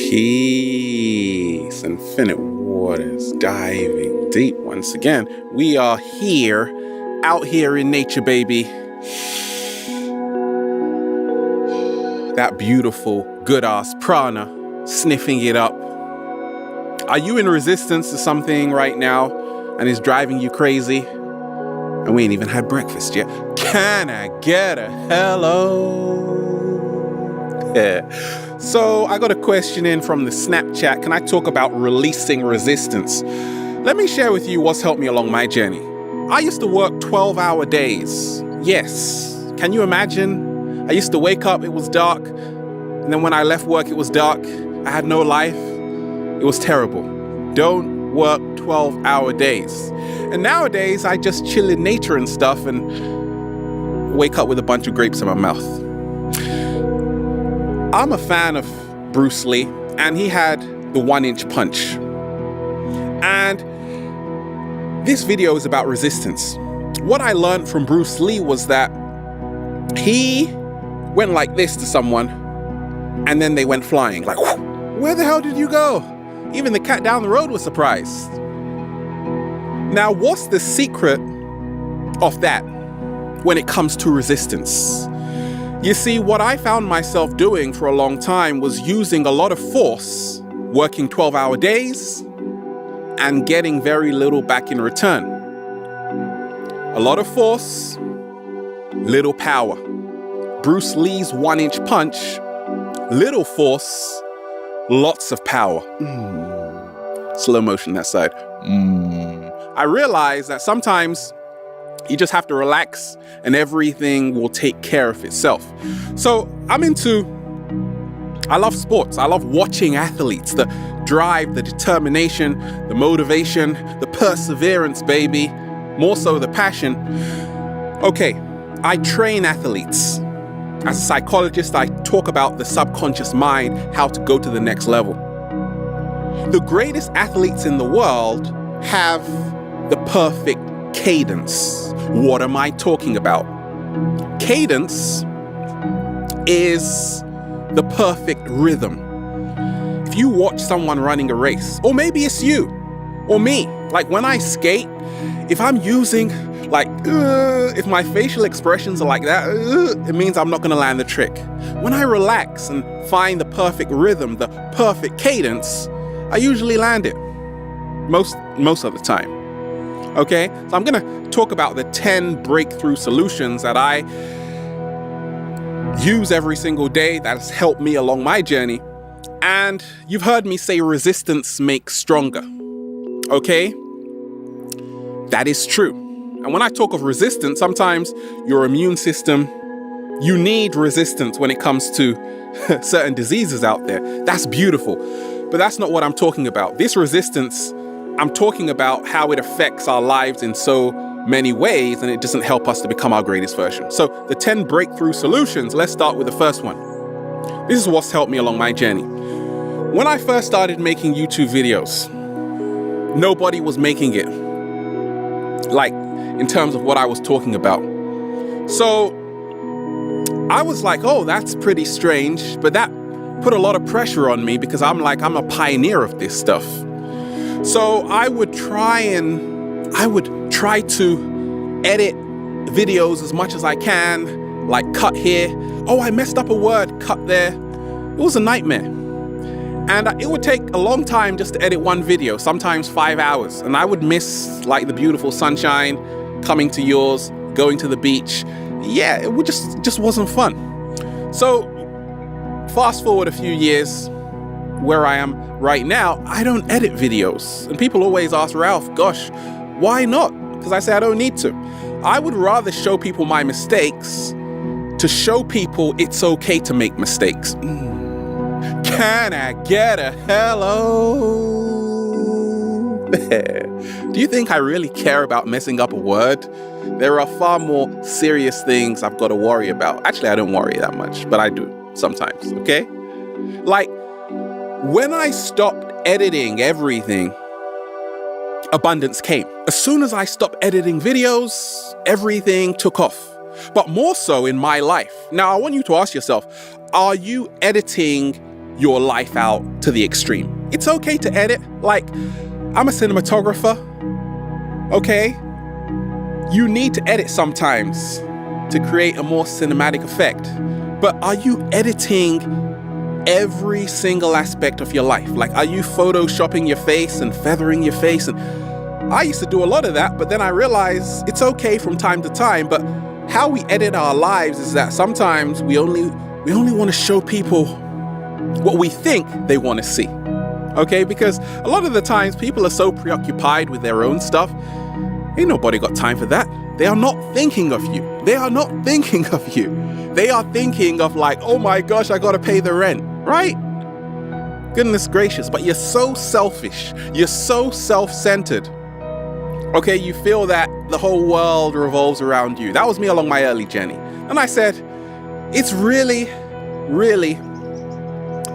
Peace, infinite waters, diving deep once again. We are here, out here in nature, baby. That beautiful, good-ass prana, sniffing it up. Are you in resistance to something right now and it's driving you crazy? And we ain't even had breakfast yet. Can I get a hello? Yeah. So I got a question in from the Snapchat. Can I talk about releasing resistance? Let me share with you what's helped me along my journey. I used to work 12-hour days. Yes. Can you imagine? I used to wake up, it was dark. And then when I left work, it was dark. I had no life. It was terrible. Don't work 12-hour days. And nowadays, I just chill in nature and stuff and wake up with a bunch of grapes in my mouth. I'm a fan of Bruce Lee, and he had the 1-inch punch. And this video is about resistance. What I learned from Bruce Lee was that he went like this to someone, and then they went flying. Like, where the hell did you go? Even the cat down the road was surprised. Now, what's the secret of that when it comes to resistance? You see, what I found myself doing for a long time was using a lot of force, working 12-hour days, and getting very little back in return. A lot of force, little power. Bruce Lee's 1-inch punch, little force, lots of power. Slow motion that side. I realized that sometimes you just have to relax and everything will take care of itself. So I love sports. I love watching athletes, the drive, the determination, the motivation, the perseverance, baby, more so the passion. Okay, I train athletes. As a psychologist, I talk about the subconscious mind, how to go to the next level. The greatest athletes in the world have the perfect cadence. What am I talking about? Cadence is the perfect rhythm. If you watch someone running a race, or maybe it's you or me, like when I skate, if I'm using if my facial expressions are like that, it means I'm not going to land the trick. When I relax and find the perfect rhythm, the perfect cadence, I usually land it most of the time. Okay, so I'm going to talk about the 10 breakthrough solutions that I use every single day that has helped me along my journey. And you've heard me say resistance makes stronger. Okay, that is true. And when I talk of resistance, sometimes your immune system, you need resistance when it comes to certain diseases out there. That's beautiful. But that's not what I'm talking about. This resistance, I'm talking about how it affects our lives in so many ways, and it doesn't help us to become our greatest version. So the 10 breakthrough solutions, let's start with the first one. This is what's helped me along my journey. When I first started making YouTube videos, nobody was making it. Like, in terms of what I was talking about. So I was like, oh, that's pretty strange, but that put a lot of pressure on me because I'm a pioneer of this stuff. So I would try to edit videos as much as I can, like cut here. Oh, I messed up a word, cut there. It was a nightmare. And it would take a long time just to edit one video, sometimes 5 hours. And I would miss like the beautiful sunshine, coming to yours, going to the beach. Yeah, it would just wasn't fun. So fast forward a few years, where I am right now, I don't edit videos. And people always ask, Ralph, gosh, why not? Because I say I don't need to. I would rather show people my mistakes to show people it's okay to make mistakes. Can I get a hello? Do you think I really care about messing up a word? There are far more serious things I've got to worry about. Actually, I don't worry that much, but I do sometimes, okay? Like, when I stopped editing everything, abundance came. As soon as I stopped editing videos, everything took off. But more so in my life. Now, I want you to ask yourself, are you editing your life out to the extreme. It's okay to edit. Like, I'm a cinematographer, okay? You need to edit sometimes to create a more cinematic effect. But are you editing every single aspect of your life? Like, are you photoshopping your face and feathering your face? And I used to do a lot of that, but then I realized it's okay from time to time. But how we edit our lives is that sometimes we only want to show people what we think they want to see. Okay, because a lot of the times people are so preoccupied with their own stuff. Ain't nobody got time for that. They are not thinking of you. They are not thinking of you. They are thinking of like, oh my gosh, I gotta pay the rent, right? Goodness gracious, but you're so selfish. You're so self-centered. Okay, you feel that the whole world revolves around you. That was me along my early journey. And I said, it's really,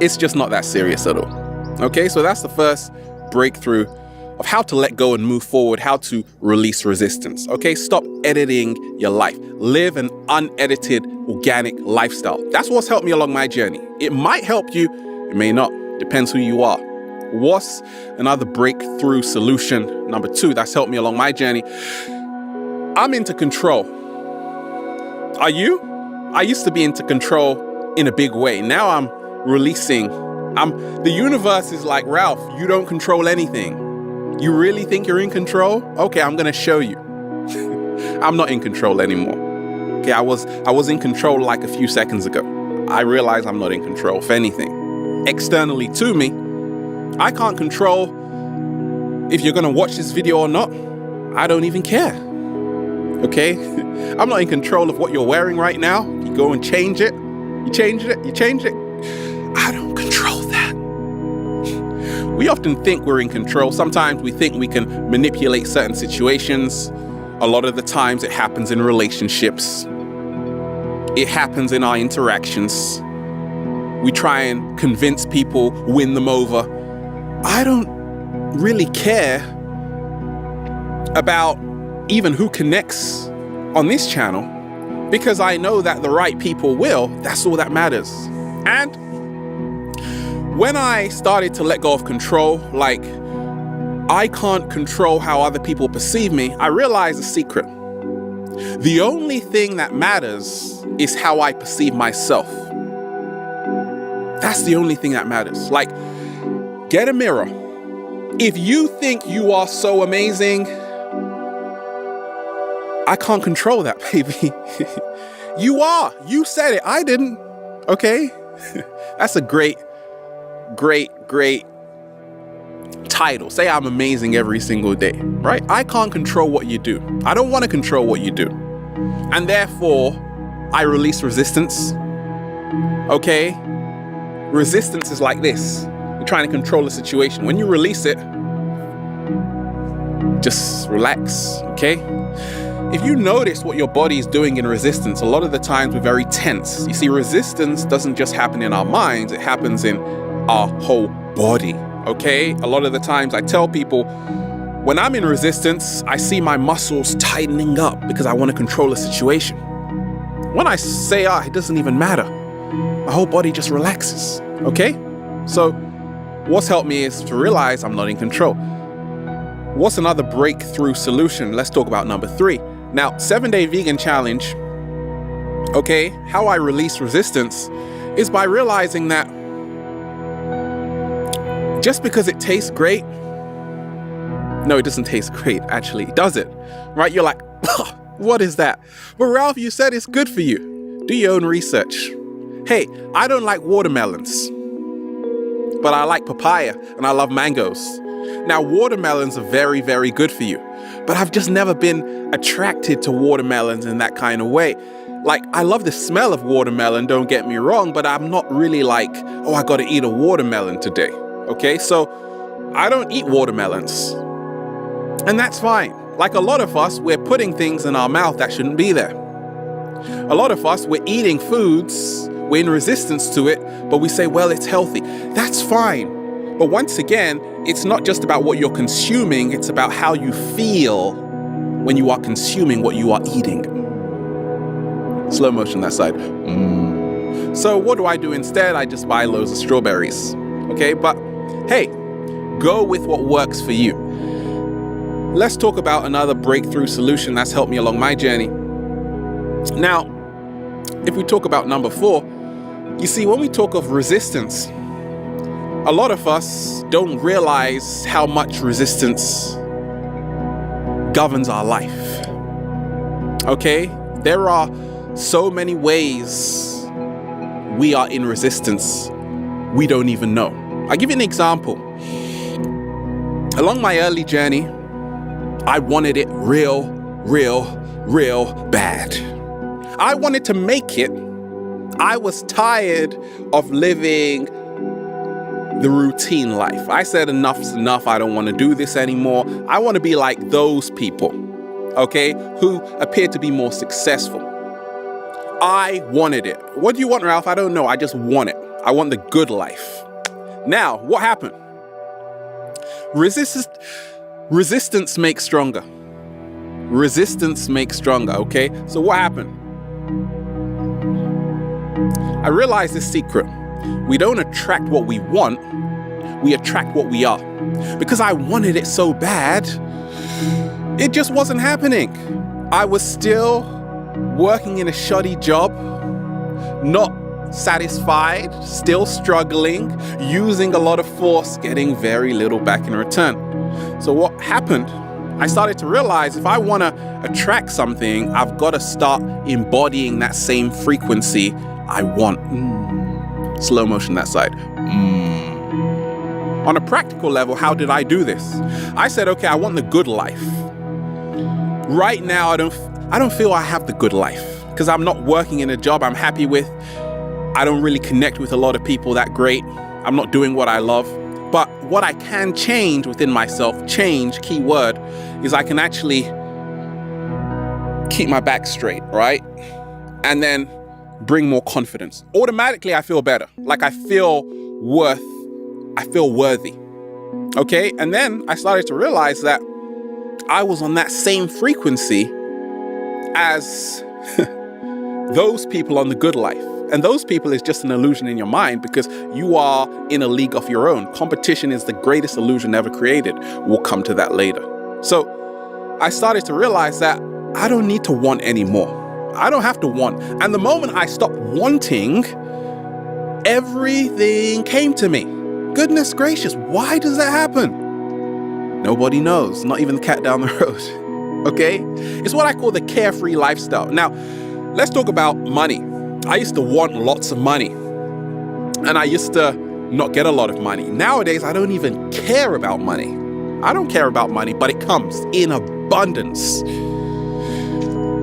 it's just not that serious at all. Okay, so that's the first breakthrough of how to let go and move forward, how to release resistance. Okay, stop editing your life. Live an unedited, organic lifestyle. That's what's helped me along my journey. It might help you, it may not. Depends who you are. What's another breakthrough solution? Number 2, that's helped me along my journey. I'm into control. Are you? I used to be into control in a big way. Now I'm releasing. The universe is like, Ralph, you don't control anything. You really think you're in control? Okay, I'm gonna show you. I'm not in control anymore. Okay, I was in control like a few seconds ago. I realize I'm not in control of anything. Externally to me, I can't control if you're gonna watch this video or not. I don't even care. Okay? I'm not in control of what you're wearing right now. You go and change it. You change it. I don't control that. We often think we're in control. Sometimes we think we can manipulate certain situations. A lot of the times it happens in relationships. It happens in our interactions. We try and convince people, win them over. I don't really care about even who connects on this channel, because I know that the right people will. That's all that matters. And when I started to let go of control, like I can't control how other people perceive me, I realized a secret. The only thing that matters is how I perceive myself. That's the only thing that matters. Like, get a mirror. If you think you are so amazing, I can't control that, baby. You are. You said it. I didn't. Okay? That's a great title. Say I'm amazing every single day, right? I can't control what you do. I don't want to control what you do. And therefore, I release resistance. Okay? Resistance is like this. You're trying to control a situation. When you release it, just relax, okay? If you notice what your body is doing in resistance, a lot of the times we're very tense. You see, resistance doesn't just happen in our minds, it happens in our whole body, okay? A lot of the times I tell people, when I'm in resistance, I see my muscles tightening up because I want to control a situation. When I say, it doesn't even matter. My whole body just relaxes, okay? So what's helped me is to realize I'm not in control. What's another breakthrough solution? Let's talk about number 3. Now, 7-Day Vegan Challenge, okay, how I release resistance is by realizing that just because it tastes great, no, it doesn't taste great, actually, does it? Right? You're like, what is that? But Ralph, you said it's good for you. Do your own research. Hey, I don't like watermelons, but I like papaya and I love mangoes. Now, watermelons are very, very good for you, but I've just never been attracted to watermelons in that kind of way. Like, I love the smell of watermelon, don't get me wrong, but I'm not really like, oh, I gotta eat a watermelon today, okay? So I don't eat watermelons, and that's fine. Like a lot of us, we're putting things in our mouth that shouldn't be there. A lot of us, we're eating foods, we're in resistance to it, but we say, well, it's healthy. That's fine. But once again, it's not just about what you're consuming, it's about how you feel when you are consuming what you are eating. Slow motion that side. So what do I do instead? I just buy loads of strawberries. Okay, but hey, go with what works for you. Let's talk about another breakthrough solution that's helped me along my journey. Now, if we talk about number 4, you see, when we talk of resistance, a lot of us don't realize how much resistance governs our life. Okay? There are so many ways we are in resistance we don't even know. I'll give you an example. Along my early journey, I wanted it real bad. I wanted to make it. I was tired of living the routine life. I said enough's enough. I don't want to do this anymore. I want to be like those people, okay, who appear to be more successful. I wanted it. What do you want, Ralph? I don't know. I just want it. I want the good life. Now, what happened? Resistance makes stronger. Resistance makes stronger, okay? So what happened? I realized this secret. We don't attract what we want, we attract what we are. Because I wanted it so bad, it just wasn't happening. I was still working in a shoddy job, not satisfied, still struggling, using a lot of force, getting very little back in return. So what happened? I started to realize if I want to attract something, I've got to start embodying that same frequency I want. Slow motion that side. On a practical level, how did I do this? I said, okay, I want the good life. Right now, I don't feel I have the good life because I'm not working in a job I'm happy with. I don't really connect with a lot of people that great. I'm not doing what I love. But what I can change within myself, change, key word, is I can actually keep my back straight, right? And then bring more confidence. Automatically, I feel better. Like I feel worthy. Okay? And then I started to realize that I was on that same frequency as those people on the good life. And those people is just an illusion in your mind because you are in a league of your own. Competition is the greatest illusion ever created. We'll come to that later. So I started to realize that I don't need to want anymore. I don't have to want. And the moment I stopped wanting, everything came to me. Goodness gracious, why does that happen? Nobody knows, not even the cat down the road. Okay? It's what I call the carefree lifestyle. Now, let's talk about money. I used to want lots of money, and I used to not get a lot of money. Nowadays, I don't even care about money. I don't care about money, but it comes in abundance.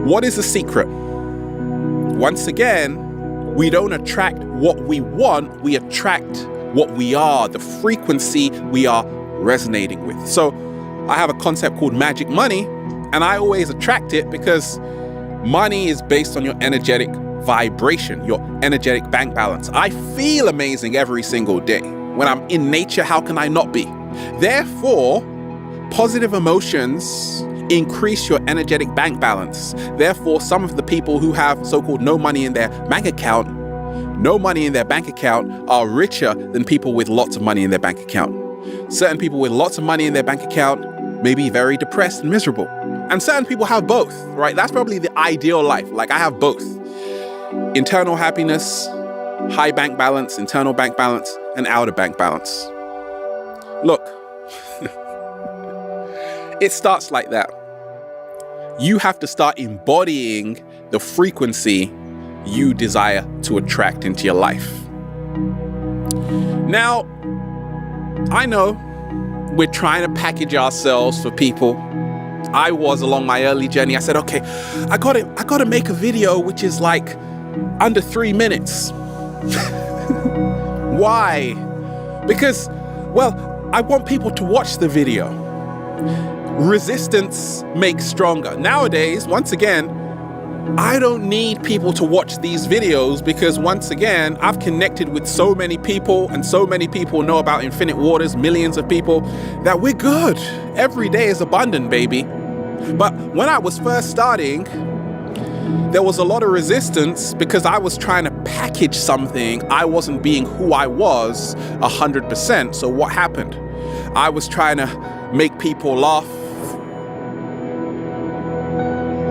What is the secret? Once again, we don't attract what we want, we attract what we are, the frequency we are resonating with. So I have a concept called magic money, and I always attract it because money is based on your energetic vibration, your energetic bank balance. I feel amazing every single day. When I'm in nature, how can I not be? Therefore, positive emotions increase your energetic bank balance. Therefore, some of the people who have so-called no money in their bank account are richer than people with lots of money in their bank account. Certain people with lots of money in their bank account may be very depressed and miserable. And certain people have both, right? That's probably the ideal life. Like I have both. Internal happiness, high bank balance, internal bank balance, and outer bank balance. Look, it starts like that. You have to start embodying the frequency you desire to attract into your life. Now, I know we're trying to package ourselves for people. I was along my early journey. I said, okay, I gotta make a video which is like under 3 minutes. Why? Because, well, I want people to watch the video. Resistance makes stronger. Nowadays, once again, I don't need people to watch these videos because once again, I've connected with so many people and so many people know about Infinite Waters, millions of people, that we're good. Every day is abundant, baby. But when I was first starting, there was a lot of resistance because I was trying to package package something, I wasn't being who I was 100%. So what happened? I was trying to make people laugh.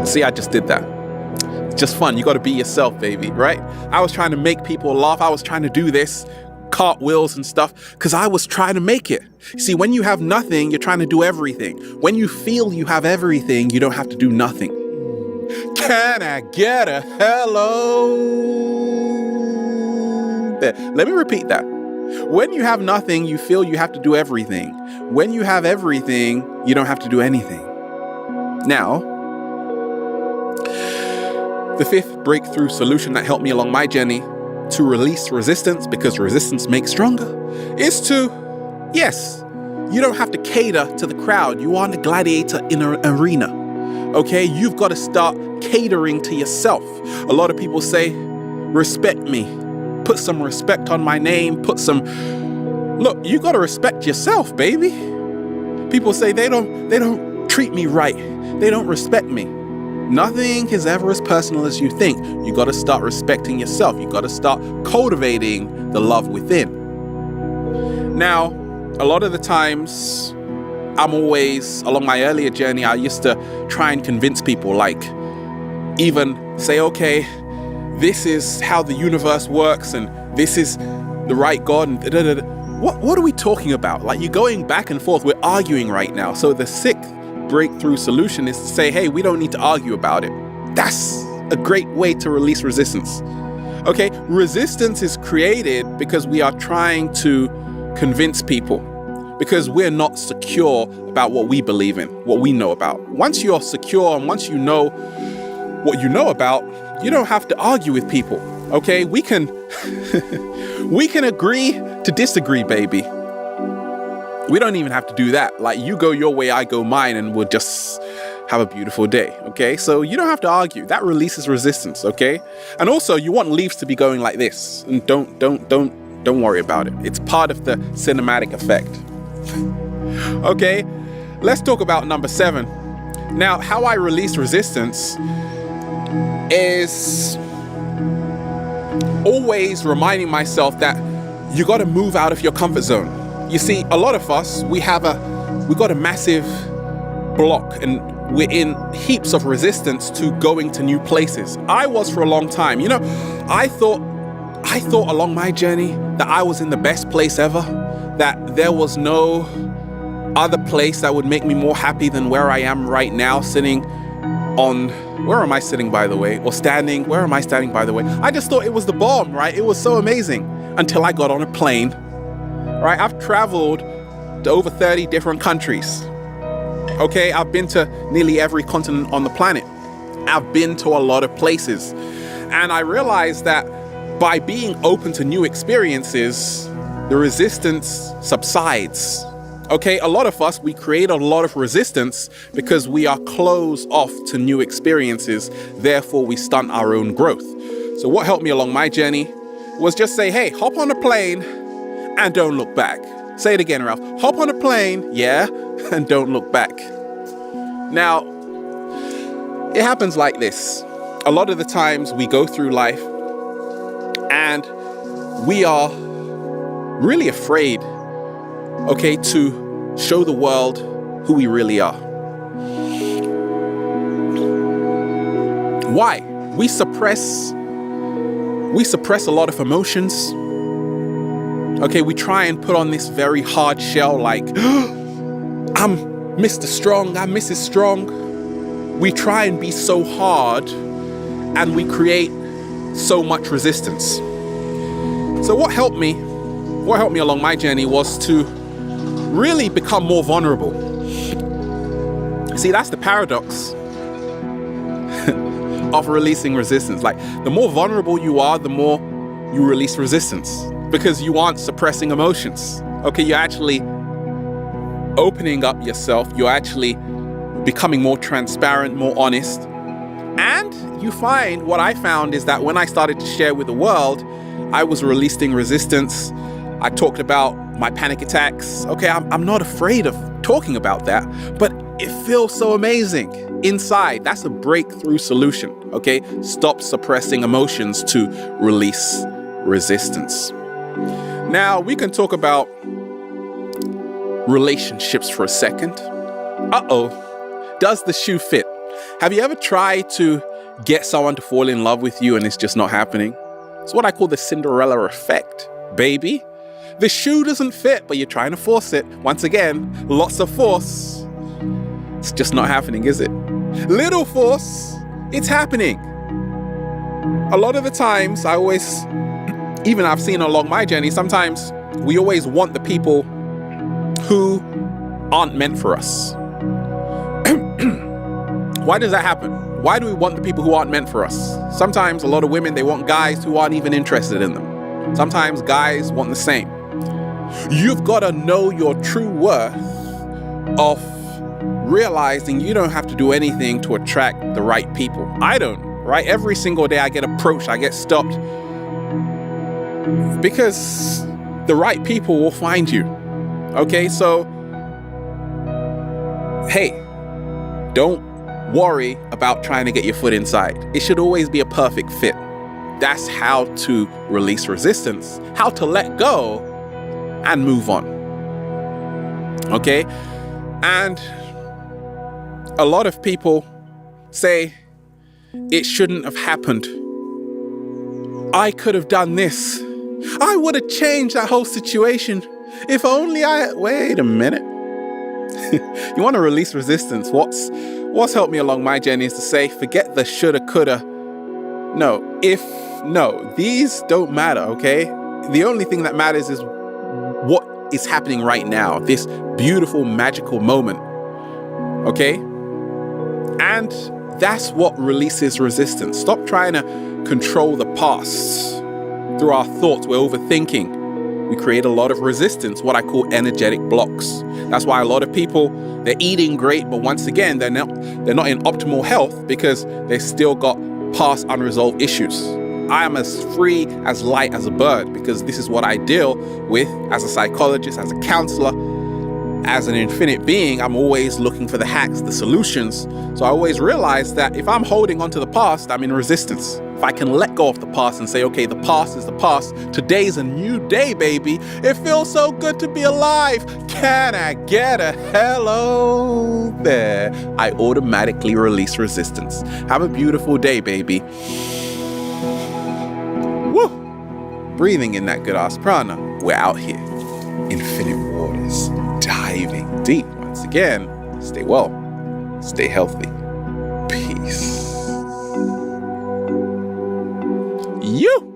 See, I just did that. It's just fun. You got to be yourself, baby, right? I was trying to make people laugh. I was trying to do this, cartwheels and stuff, because I was trying to make it. See, when you have nothing, you're trying to do everything. When you feel you have everything, you don't have to do nothing. Can I get a hello? There. Let me repeat that. When you have nothing, you feel you have to do everything. When you have everything, you don't have to do anything. Now, the fifth breakthrough solution that helped me along my journey to release resistance, because resistance makes stronger, is to, yes, you don't have to cater to the crowd. You aren't a gladiator in an arena. Okay, you've got to start catering to yourself. A lot of people say, respect me. Put some respect on my name. Look, you got to respect yourself, baby. People say they don't treat me right. They don't respect me. Nothing is ever as personal as you think. You got to start respecting yourself. You got to start cultivating the love within. Now, a lot of the times, along my earlier journey, I used to try and convince people, like even say, okay, this is how the universe works and this is the right God and da-da-da-da. What are we talking about? Like, you're going back and forth. We're arguing right now. So the sixth breakthrough solution is to say, hey, we don't need to argue about it. That's a great way to release resistance. Okay, resistance is created because we are trying to convince people, because we're not secure about what we believe in, what we know about. Once you're secure and once you know what you know about, you don't have to argue with people. Okay, we can we can agree to disagree, baby. We don't even have to do that. Like, you go your way, I go mine, and we'll just have a beautiful day. Okay, so you don't have to argue. That releases resistance. Okay, and also you want leaves to be going like this, and don't worry about it. It's part of the cinematic effect. Okay, let's talk about number 7. Now, how I release resistance is always reminding myself that you got to move out of your comfort zone. You see, a lot of us, we got a massive block and we're in heaps of resistance to going to new places. I was for a long time. You know, I thought along my journey that I was in the best place ever, that there was no other place that would make me more happy than where I am right now, sitting on, where am I sitting, by the way? Or standing, where am I standing, by the way? I just thought it was the bomb, right? It was so amazing until I got on a plane, right? I've traveled to over 30 different countries. Okay, I've been to nearly every continent on the planet. I've been to a lot of places. And I realized that by being open to new experiences, the resistance subsides. Okay, a lot of us, we create a lot of resistance because we are closed off to new experiences. Therefore, we stunt our own growth. So what helped me along my journey was just say, hey, hop on a plane and don't look back. Say it again, Ralph. Hop on a plane, yeah, and don't look back. Now, it happens like this. A lot of the times we go through life and we are really afraid, okay, to show the world who we really are. Why? We suppress a lot of emotions. Okay, we try and put on this very hard shell like, I'm Mr. Strong, I'm Mrs. Strong. We try and be so hard and we create so much resistance. So what helped me along my journey was to really become more vulnerable. See, that's the paradox of releasing resistance. Like, the more vulnerable you are, the more you release resistance, because you aren't suppressing emotions. Okay, you're actually opening up yourself. You're actually becoming more transparent, more honest. And you find, what I found is that when I started to share with the world, I was releasing resistance. I talked about my panic attacks. Okay, I'm not afraid of talking about that, but it feels so amazing inside. That's a breakthrough solution. Okay? Stop suppressing emotions to release resistance. Now, we can talk about relationships for a second. Does the shoe fit? Have you ever tried to get someone to fall in love with you and it's just not happening? It's what I call the Cinderella effect, baby. The shoe doesn't fit, but you're trying to force it. Once again, lots of force. It's just not happening, is it? Little force, it's happening. A lot of the times, even I've seen along my journey, sometimes we always want the people who aren't meant for us. Why does that happen? Why do we want the people who aren't meant for us? Sometimes a lot of women, they want guys who aren't even interested in them. Sometimes guys want the same. You've got to know your true worth of realizing you don't have to do anything to attract the right people. I don't, right? Every single day I get approached, I get stopped, because the right people will find you. Okay, so, hey, don't worry about trying to get your foot inside. It should always be a perfect fit. That's how to release resistance, how to let go and move on. Okay? And a lot of people say, it shouldn't have happened. I could have done this. I would have changed that whole situation. If only wait a minute. You want to release resistance. What's helped me along my journey is to say, forget the shoulda, coulda. No, these don't matter, okay? The only thing that matters is what is happening right now, this beautiful, magical moment, okay? And that's what releases resistance. Stop trying to control the past. Through our thoughts, we're overthinking. We create a lot of resistance, what I call energetic blocks. That's why a lot of people, they're eating great, but once again, they're not in optimal health because they've still got past unresolved issues. I am as free, as light as a bird, because this is what I deal with as a psychologist, as a counselor, as an infinite being. I'm always looking for the hacks, the solutions. So I always realize that if I'm holding on to the past, I'm in resistance. If I can let go of the past and say, okay, the past is the past. Today's a new day, baby. It feels so good to be alive. Can I get a hello there? I automatically release resistance. Have a beautiful day, baby. Woo! Breathing in that good ass prana. We're out here. Infinite waters. Diving deep. Once again, stay well. Stay healthy. Peace. You